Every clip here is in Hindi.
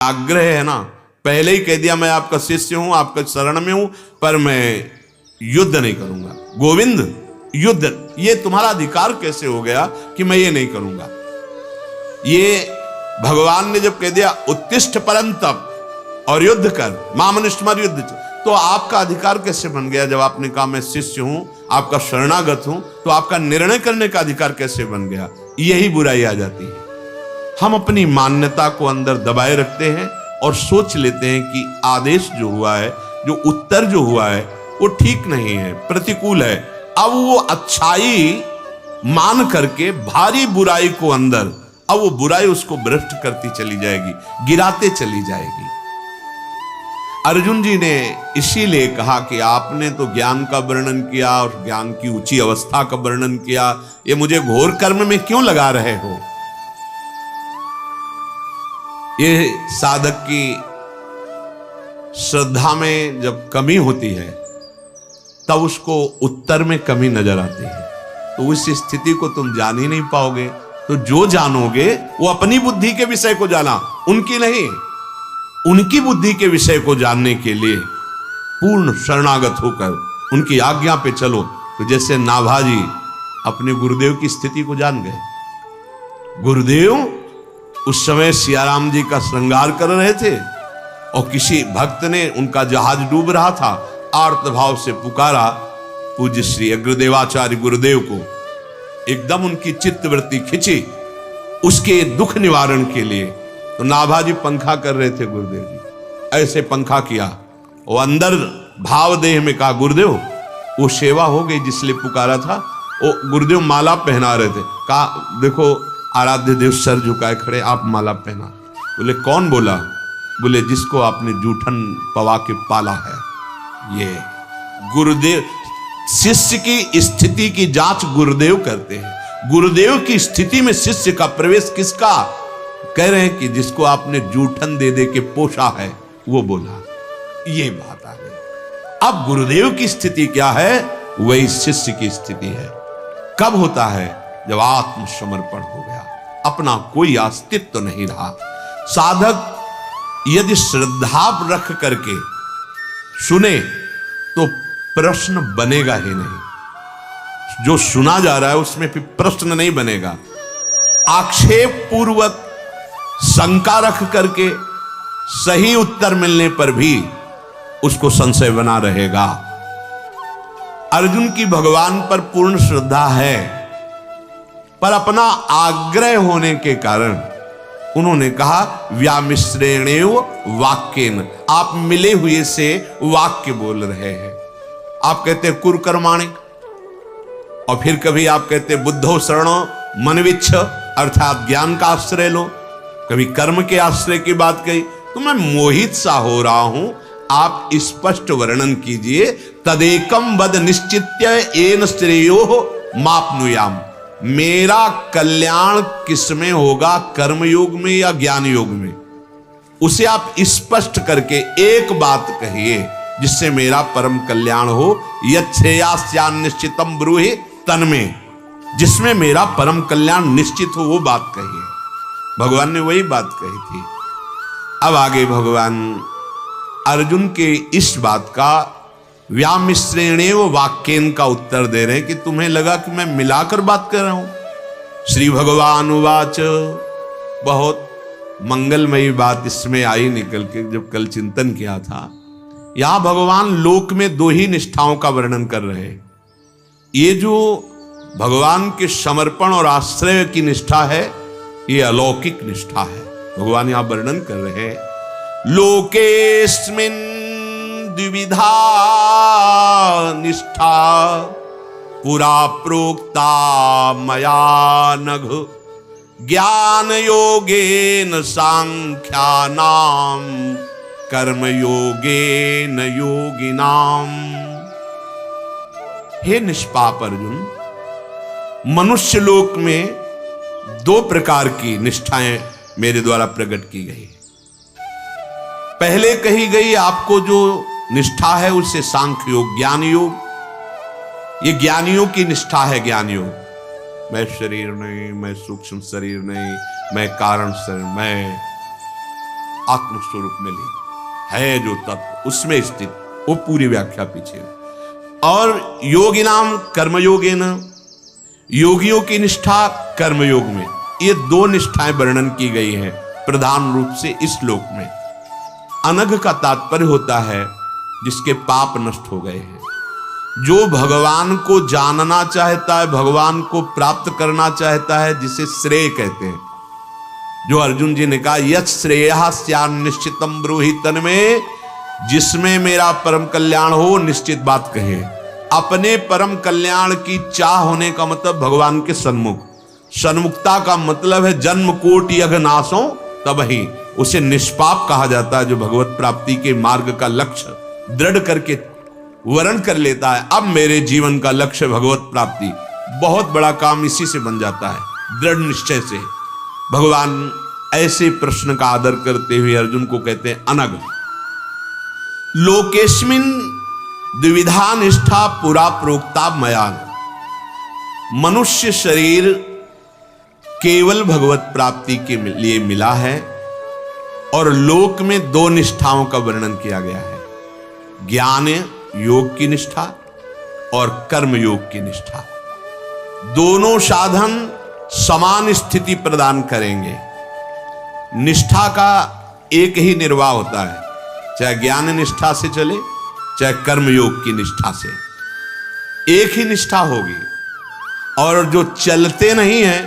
आग्रह है ना, पहले ही कह दिया मैं आपका शिष्य हूं, आपका शरण में हूं, पर मैं युद्ध नहीं करूंगा। गोविंद युद्ध, ये तुम्हारा अधिकार कैसे हो गया कि मैं ये नहीं करूंगा? ये भगवान ने जब कह दिया उत्तिष्ठ परंतप और युद्ध कर, मामनिष्ठमर युद्ध, तो आपका अधिकार कैसे बन गया? जब आपने कहा मैं शिष्य हूं, आपका शरणागत हूं, तो आपका निर्णय करने का अधिकार कैसे बन गया? यही बुराई आ जाती है। हम अपनी मान्यता को अंदर दबाए रखते हैं और सोच लेते हैं कि आदेश जो हुआ है, जो उत्तर जो हुआ है, वो ठीक नहीं है, प्रतिकूल है। अब वो अच्छाई मान करके भारी बुराई को अंदर, अब वो बुराई उसको भ्रष्ट करती चली जाएगी, गिराते चली जाएगी। अर्जुन जी ने इसीलिए कहा कि आपने तो ज्ञान का वर्णन किया और ज्ञान की ऊंची अवस्था का वर्णन किया, ये मुझे घोर कर्म में क्यों लगा रहे हो? ये साधक की श्रद्धा में जब कमी होती है तब उसको उत्तर में कमी नजर आती है, तो उस स्थिति को तुम जान ही नहीं पाओगे। तो जो जानोगे वो अपनी बुद्धि के विषय को जाना, उनकी नहीं। उनकी बुद्धि के विषय को जानने के लिए पूर्ण शरणागत होकर उनकी आज्ञा पे चलो। तो जैसे नाभाजी अपने गुरुदेव की स्थिति को जान गए। गुरुदेव उस समय सियाराम जी का श्रृंगार कर रहे थे और किसी भक्त ने, उनका जहाज डूब रहा था, आर्त भाव से पुकारा पूज्य श्री अग्रदेवाचार्य गुरुदेव को। एकदम उनकी चित्तवृत्ति खिंची उसके दुख निवारण के लिए। तो नाभाजी पंखा कर रहे थे, गुरुदेव जी ऐसे पंखा किया, वो अंदर भाव देह में कहा गुरुदेव वो सेवा हो गई जिसलिए पुकारा था। वो गुरुदेव माला पहना रहे थे, कहा देखो आराध्य देव सर झुकाए खड़े, आप माला पहना। बोले कौन बोला? बोले जिसको आपने जूठन पवा के पाला है। ये गुरुदेव, शिष्य की स्थिति की जांच गुरुदेव करते हैं। गुरुदेव की स्थिति में शिष्य का प्रवेश किसका? कह रहे हैं कि जिसको आपने जूठन दे दे के पोषा है, वो बोला। ये बात आ गई। अब गुरुदेव की स्थिति क्या है, वही शिष्य की स्थिति है। कब होता है? जब आत्मसमर्पण हो गया, अपना कोई अस्तित्व नहीं रहा। साधक यदि श्रद्धा रख करके सुने तो प्रश्न बनेगा ही नहीं। जो सुना जा रहा है उसमें फिर प्रश्न नहीं बनेगा। आक्षेप पूर्वक शंका रख करके सही उत्तर मिलने पर भी उसको संशय बना रहेगा। अर्जुन की भगवान पर पूर्ण श्रद्धा है, पर अपना आग्रह होने के कारण उन्होंने कहा व्यामिश्रेणेव वाक्येन, आप मिले हुए से वाक्य बोल रहे हैं। आप कहते हैं कुरकर्माणि, और फिर कभी आप कहते बुद्धो शरणो मनविच्छ, अर्थात ज्ञान का आश्रय लो। कभी कर्म के आश्रय की बात कही, तो मैं मोहित सा हो रहा हूं, आप स्पष्ट वर्णन कीजिए। तदेकम वद निश्चित्य एन श्रेयो माप्नुयाम, मेरा कल्याण किसमें होगा, कर्मयोग में या ज्ञान योग में? उसे आप स्पष्ट करके एक बात कहिए जिससे मेरा परम कल्याण हो। यच्छ्रेयास्यान निश्चितम ब्रूहि तन्मे, जिसमें मेरा परम कल्याण निश्चित हो, वो बात कहिए। भगवान ने वही बात कही थी। अब आगे भगवान अर्जुन के इस बात का व्यामिश्रेणेव वाक्येन का उत्तर दे रहे हैं कि तुम्हें लगा कि मैं मिलाकर बात कर रहा हूं। श्री भगवान उवाच, बहुत मंगलमयी बात इसमें आई निकल के, जब कल चिंतन किया था। यहां भगवान लोक में दो ही निष्ठाओं का वर्णन कर रहे हैं। ये जो भगवान के समर्पण और आश्रय की निष्ठा है, ये अलौकिक निष्ठा है। भगवान यहां वर्णन कर रहे हैं, लोकेस्मिन् द्विविधा निष्ठा पुरा प्रोक्ता मया नघ, ज्ञान योगेन सांख्यानाम कर्म योगेन योगिनाम। हे निष्पाप अर्जुन, मनुष्य लोक में दो प्रकार की निष्ठाएं मेरे द्वारा प्रकट की गई। पहले कही गई आपको जो निष्ठा है उसे सांख्य योग, ज्ञान योग। ये ज्ञानियों की निष्ठा है। ज्ञान योग, मैं शरीर नहीं, मैं सूक्ष्म शरीर नहीं, मैं कारण शरीर, मैं आत्मस्वरूप में लीन है, जो तत्व उसमें स्थित, वो पूरी व्याख्या पीछे। और योगिनाम कर्मयोगेन, योगियों की निष्ठा कर्मयोग में, ये दो निष्ठाएं वर्णन की गई हैं प्रधान रूप से इस श्लोक में। अनघ का तात्पर्य होता है जिसके पाप नष्ट हो गए हैं, जो भगवान को जानना चाहता है, भगवान को प्राप्त करना चाहता है, जिसे श्रेय कहते हैं। जो अर्जुन जी ने कहा यत् श्रेयः स्यान् निश्चितम ब्रूहि तन्मे, जिसमें मेरा परम कल्याण हो, निश्चित बात कहे। अपने परम कल्याण की चाह होने का मतलब भगवान के सन्मुख, सन्मुखता का मतलब है जन्म कोटि अघनाशों तब ही उसे निष्पाप कहा जाता है, जो भगवत प्राप्ति के मार्ग का लक्ष्य दृढ़ करके वर्ण कर लेता है। अब मेरे जीवन का लक्ष्य भगवत प्राप्ति, बहुत बड़ा काम इसी से बन जाता है, दृढ़ निश्चय से। भगवान ऐसे प्रश्न का आदर करते हुए अर्जुन को कहते हैं अनग। लोकेस्मिन द्विविधा निष्ठा पुरा प्रोक्ता मया, मनुष्य शरीर केवल भगवत प्राप्ति के लिए मिला है और लोक में दो निष्ठाओं का वर्णन किया गया है, ज्ञान योग की निष्ठा और कर्म योग की निष्ठा। दोनों साधन समान स्थिति प्रदान करेंगे। निष्ठा का एक ही निर्वाह होता है, चाहे ज्ञान निष्ठा से चले चाहे कर्म योग की निष्ठा से, एक ही निष्ठा होगी। और जो चलते नहीं है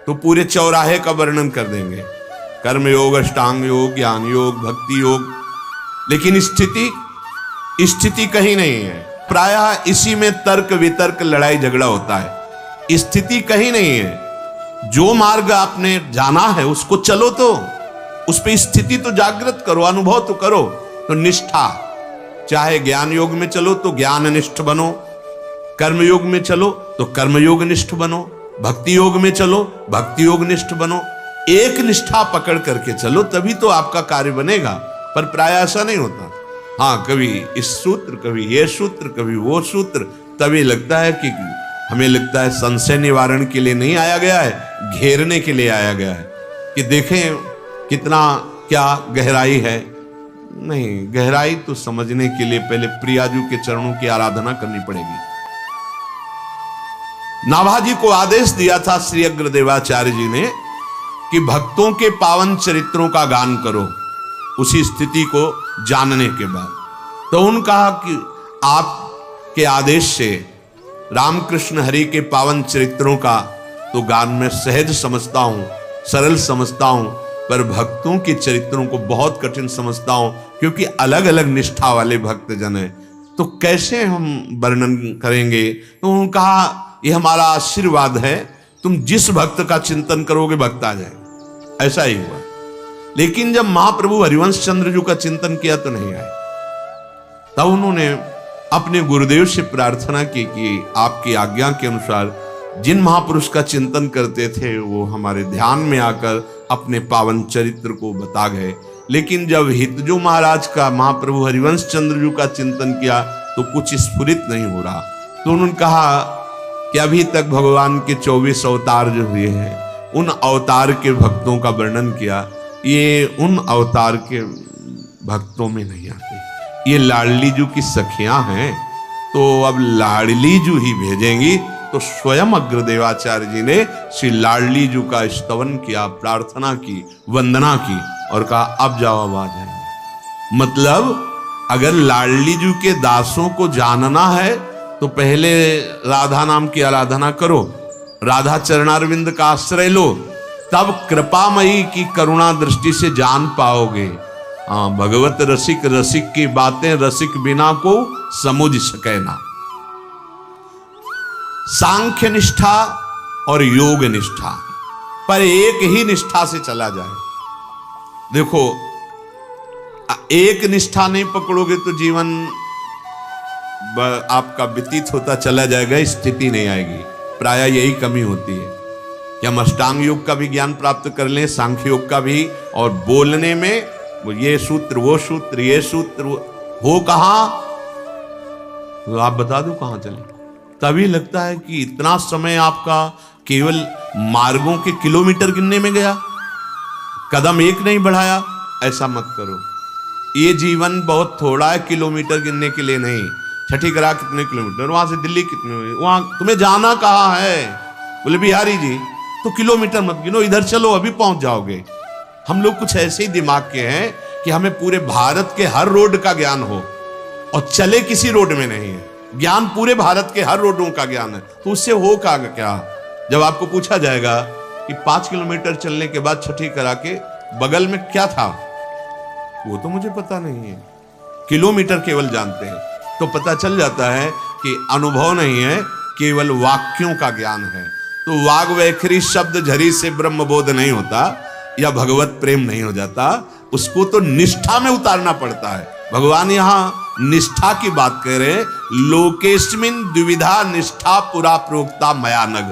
तो पूरे चौराहे का वर्णन कर देंगे, कर्म योग, अष्टांग योग, ज्ञान योग, भक्ति योग, लेकिन स्थिति कहीं नहीं है। प्रायः इसी में तर्क वितर्क लड़ाई झगड़ा होता है, स्थिति कहीं नहीं है। जो मार्ग आपने जाना है उसको चलो, तो उस पे स्थिति तो जागृत करो, अनुभव तो करो। तो निष्ठा, चाहे ज्ञान योग में चलो तो ज्ञान निष्ठ बनो, कर्म योग में चलो तो कर्मयोग निष्ठ बनो, भक्ति योग में चलो भक्ति योग निष्ठ बनो। एक निष्ठा पकड़ करके चलो, तभी तो आपका कार्य बनेगा। पर प्राय ऐसा नहीं होता। हाँ, कभी इस सूत्र, कभी ये सूत्र, कभी वो सूत्र, तभी लगता है कि हमें लगता है संशय निवारण के लिए नहीं आया गया है, घेरने के लिए आया गया है कि देखें कितना क्या गहराई है। नहीं, गहराई तो समझने के लिए पहले प्रियाजू के चरणों की आराधना करनी पड़ेगी। नाभाजी को आदेश दिया था श्री अग्रदेवाचार्य जी ने कि भक्तों के पावन चरित्रों का गान करो, उसी स्थिति को जानने के बाद। तो उन्होंने कहा कि आपके आदेश से रामकृष्ण हरि के पावन चरित्रों का तो गान में सहज समझता हूं, सरल समझता हूं, पर भक्तों के चरित्रों को बहुत कठिन समझता हूं, क्योंकि अलग अलग निष्ठा वाले भक्त जन हैं, तो कैसे हम वर्णन करेंगे। तो उन्होंने कहा ये हमारा आशीर्वाद है, तुम जिस भक्त का चिंतन करोगे भक्त आ जाए। ऐसा ही हुआ। लेकिन जब महाप्रभु हरिवंश चंद्र जी का चिंतन किया तो नहीं आए। तब उन्होंने अपने गुरुदेव से प्रार्थना की कि आपकी आज्ञा के अनुसार जिन महापुरुष का चिंतन करते थे वो हमारे ध्यान में आकर अपने पावन चरित्र को बता गए। लेकिन जब हितजो महाराज का महाप्रभु हरिवंश चंद्र जी का चिंतन किया तो कुछ स्फुरित नहीं हो रहा। तो उन्होंने कहा कि अभी तक भगवान के 24 अवतार जो हुए हैं, उन अवतार के भक्तों का वर्णन किया, ये उन अवतार के भक्तों में नहीं आते। ये लाडली जू की सखियां हैं, तो अब लाडली जू ही भेजेंगी। तो स्वयं अग्रदेवाचार्य जी ने श्री लाडली जू का स्तवन किया, प्रार्थना की, वंदना की और कहा अब जाओ, अब आ जाएंगे। मतलब अगर लाडली जू के दासों को जानना है तो पहले राधा नाम की आराधना करो, राधा चरणारविंद का आश्रय लो, तब कृपामयी की करुणा दृष्टि से जान पाओगे। हाँ, भगवत रसिक रसिक की बातें रसिक बिना को समझ सके ना। सांख्य निष्ठा और योग निष्ठा पर एक ही निष्ठा से चला जाए। देखो, एक निष्ठा नहीं पकड़ोगे तो जीवन आपका व्यतीत होता चला जाएगा, स्थिति नहीं आएगी। प्राय यही कमी होती है कि हम अष्टांग योग का भी ज्ञान प्राप्त कर लें, सांख्य योग का भी, और बोलने में ये सूत्र वो सूत्र ये सूत्र हो कहां, तो आप बता दो कहां चले। तभी लगता है कि इतना समय आपका केवल मार्गों के किलोमीटर गिनने में गया, कदम एक नहीं बढ़ाया। ऐसा मत करो। ये जीवन बहुत थोड़ा है, किलोमीटर गिनने के लिए नहीं। छठी करा कितने किलोमीटर, वहां से दिल्ली कितने हुए, वहां तुम्हें जाना कहाँ है? बोले बिहारी जी तो किलोमीटर मत गिनो, इधर चलो अभी पहुंच जाओगे। हम लोग कुछ ऐसे ही दिमाग के हैं कि हमें पूरे भारत के हर रोड का ज्ञान हो और चले किसी रोड में नहीं है। ज्ञान पूरे भारत के हर रोडों का ज्ञान है, तो उससे हो क्या? जब आपको पूछा जाएगा कि 5 किलोमीटर चलने के बाद छठी करा के बगल में क्या था, वो तो मुझे पता नहीं है, किलोमीटर केवल जानते हैं, तो पता चल जाता है कि अनुभव नहीं है, केवल वाक्यों का ज्ञान है। तो वाग वैखरी शब्द झरी से ब्रह्म बोध नहीं होता या भगवत प्रेम नहीं हो जाता, उसको तो निष्ठा में उतारना पड़ता है। भगवान यहां निष्ठा की बात कह रहे हैं, लोकेस्मिन द्विविधा निष्ठा पुरा प्रोक्ता मया नग।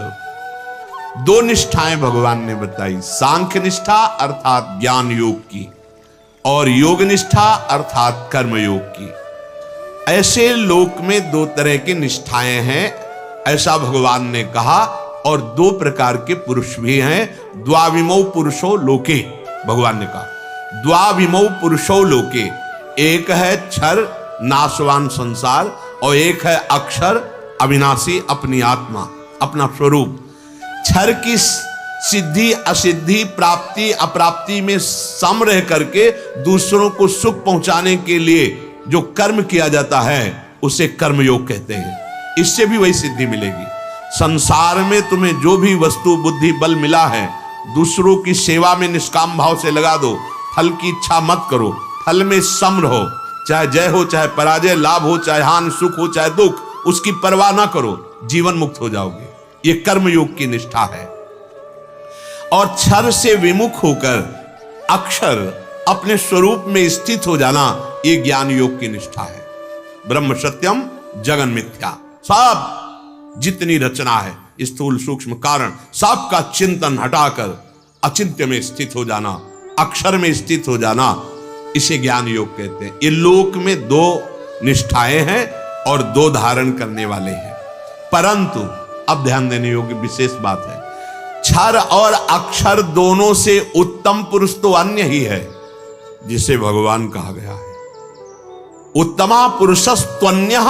2 निष्ठाएं भगवान ने बताई, सांख्य निष्ठा अर्थात ज्ञान योग की, और योग निष्ठा अर्थात कर्म योग की। ऐसे लोक में 2 तरह की निष्ठाएं हैं, ऐसा भगवान ने कहा। और 2 प्रकार के पुरुष भी हैं, द्वाविमौ पुरुषो लोके, भगवान ने कहा द्वाविमौ पुरुषो लोके। एक है क्षर नाशवान संसार और एक है अक्षर अविनाशी अपनी आत्मा, अपना स्वरूप। क्षर की सिद्धि असिद्धि प्राप्ति अप्राप्ति में सम रह करके दूसरों को सुख पहुंचाने के लिए जो कर्म किया जाता है उसे कर्मयोग कहते हैं। इससे भी वही सिद्धि मिलेगी। संसार में तुम्हें जो भी वस्तु बुद्धि बल मिला है, दूसरों की सेवा में निष्काम भाव से लगा दो। फल की इच्छा मत करो, फल में सम रहो, चाहे जय हो चाहे पराजय, लाभ हो चाहे हानि, सुख हो चाहे दुख, उसकी परवाह ना करो, जीवन मुक्त हो जाओगे। ये कर्मयोग की निष्ठा है। और क्षर से विमुख होकर अक्षर अपने स्वरूप में स्थित हो जाना, ये ज्ञान योग की निष्ठा है। ब्रह्म सत्यम जगन मिथ्या, सब जितनी रचना है, स्थूल सूक्ष्म कारण, सबका चिंतन हटाकर अचिंत्य में स्थित हो जाना, अक्षर में स्थित हो जाना, इसे ज्ञान योग कहते हैं। ये लोक में 2 निष्ठाएं हैं और 2 धारण करने वाले हैं। परंतु अब ध्यान देने योग्य विशेष बात है, क्षर और अक्षर दोनों से उत्तम पुरुष तो अन्य ही है, जिसे भगवान कहा गया है उत्तमा पुरुषस्त्वन्यः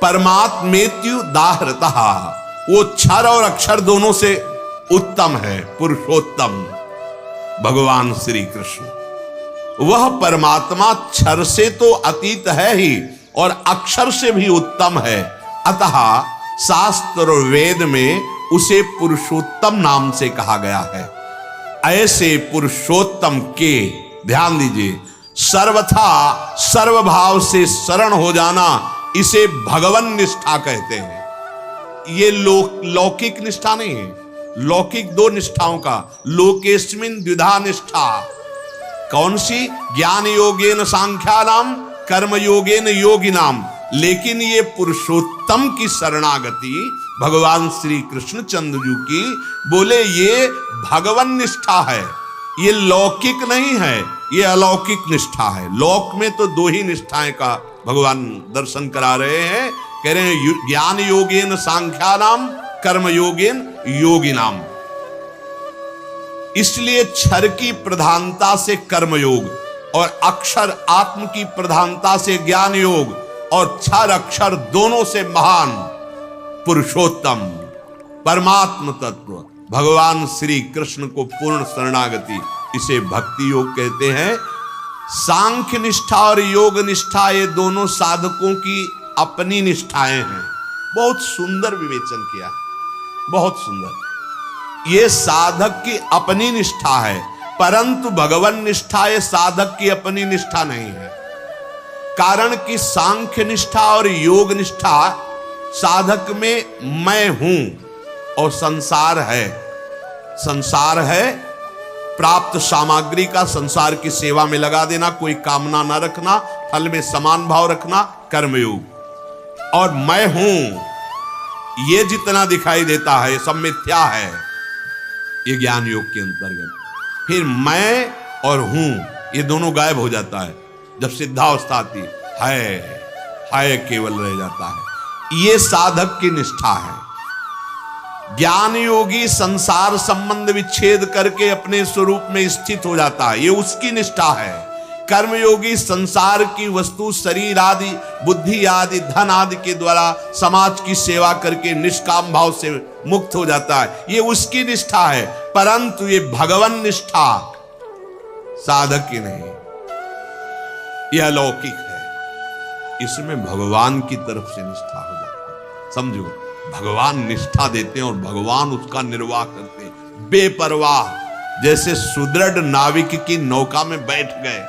परमात्मेत्यु दाहृतः। वो क्षर और अक्षर दोनों से उत्तम है, पुरुषोत्तम भगवान श्री कृष्ण। वह परमात्मा क्षर से तो अतीत है ही और अक्षर से भी उत्तम है, अतः शास्त्र और वेद में उसे पुरुषोत्तम नाम से कहा गया है। ऐसे पुरुषोत्तम के, ध्यान दीजिए, सर्वथा सर्वभाव से शरण हो जाना, इसे भगवन निष्ठा कहते हैं। ये लौकिक निष्ठा नहीं है। लौकिक 2 निष्ठाओं का, लोकेस्मिन द्विधा निष्ठा। कौन सी? ज्ञान योगेन सांख्यानाम कर्म योगेन योगिनाम। लेकिन ये पुरुषोत्तम की शरणागति भगवान श्री कृष्ण चंद्र जी की, बोले ये भगवन निष्ठा है, ये लौकिक नहीं है, ये अलौकिक निष्ठा है। लोक में तो 2 ही निष्ठाएं का भगवान दर्शन करा रहे हैं, कह रहे हैं ज्ञान योगेन सांख्यानाम कर्म योगेन योगिनाम। इसलिए क्षर की प्रधानता से कर्म योग और अक्षर आत्म की प्रधानता से ज्ञान योग और क्षर अक्षर दोनों से महान पुरुषोत्तम परमात्म तत्व भगवान श्री कृष्ण को पूर्ण शरणागति, इसे भक्ति योग कहते हैं। सांख्य निष्ठा और योग निष्ठा ये दोनों साधकों की अपनी निष्ठाएं हैं। बहुत सुंदर विवेचन किया, बहुत सुंदर। ये साधक की अपनी निष्ठा है, परंतु भगवन निष्ठा ये साधक की अपनी निष्ठा नहीं है। कारण कि सांख्य निष्ठा और योग निष्ठा साधक में मैं हूं और संसार है। संसार है, प्राप्त सामग्री का संसार की सेवा में लगा देना, कोई कामना ना रखना, फल में समान भाव रखना, कर्मयोग। और मैं हूं ये जितना दिखाई देता है सब मिथ्या है, ये ज्ञान योग के अंतर्गत। फिर मैं और हूं ये दोनों गायब हो जाता है जब सिद्धावस्था आती है केवल रह जाता है। ये साधक की निष्ठा है। ज्ञान योगी संसार संबंध विच्छेद करके अपने स्वरूप में स्थित हो जाता है, ये उसकी निष्ठा है। कर्मयोगी संसार की वस्तु, शरीर आदि, बुद्धि आदि, धन आदि के द्वारा समाज की सेवा करके निष्काम भाव से मुक्त हो जाता है, ये उसकी निष्ठा है। परंतु ये भगवान निष्ठा साधक की नहीं, यह अलौकिक है। इसमें भगवान की तरफ से निष्ठा हो जाती है। समझो, भगवान निष्ठा देते हैं और भगवान उसका निर्वाह करते हैं बेपरवाह, जैसे सुदृढ़ नाविक की नौका में बैठ गए।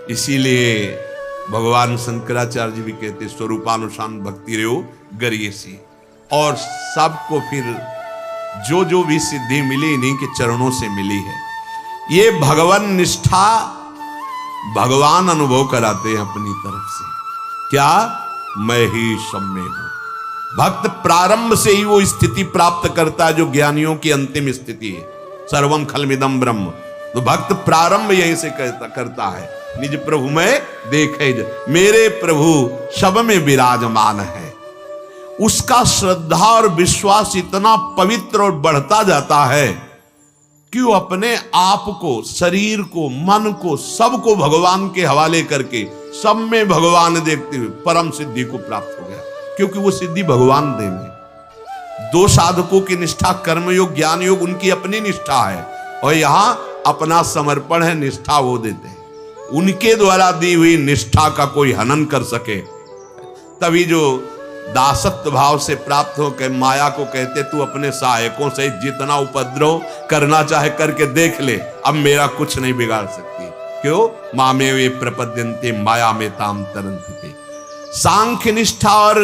इसीलिए भगवान शंकराचार्य जी भी कहते स्वरूपानुशान भक्ति रेव गरियसी। और सबको फिर जो जो भी सिद्धि मिली इन्हीं के चरणों से मिली है। ये भगवान निष्ठा भगवान अनुभव कराते हैं अपनी तरफ से। क्या? मैं ही सब में हूं। भक्त प्रारंभ से ही वो स्थिति प्राप्त करता है जो ज्ञानियों की अंतिम स्थिति है, सर्वम खलमिदम ब्रह्म। तो भक्त प्रारंभ यहीं से करता है, निज प्रभु में देखे मेरे प्रभु सब में विराजमान है। उसका श्रद्धा और विश्वास इतना पवित्र और बढ़ता जाता है कि वो अपने आप को, शरीर को, मन को, सबको भगवान के हवाले करके सब में भगवान देखते हुए परम सिद्धि को प्राप्त हो गया, क्योंकि वो सिद्धि भगवान देंगे। दो साधकों की निष्ठा, कर्मयोग ज्ञान योग, उनकी अपनी निष्ठा है और यहां अपना समर्पण है, निष्ठा वो देते हैं। उनके द्वारा दी हुई निष्ठा का कोई हनन कर सके, तभी जो दासत्व भाव से प्राप्त हो के माया को कहते तू अपने सहायकों से जितना उपद्रव करना चाहे करके देख ले, अब मेरा कुछ नहीं बिगाड़ सकती। क्यों? मामे वे प्रपद्यन्ते माया में ताम तरन्ति। सांख्य निष्ठा और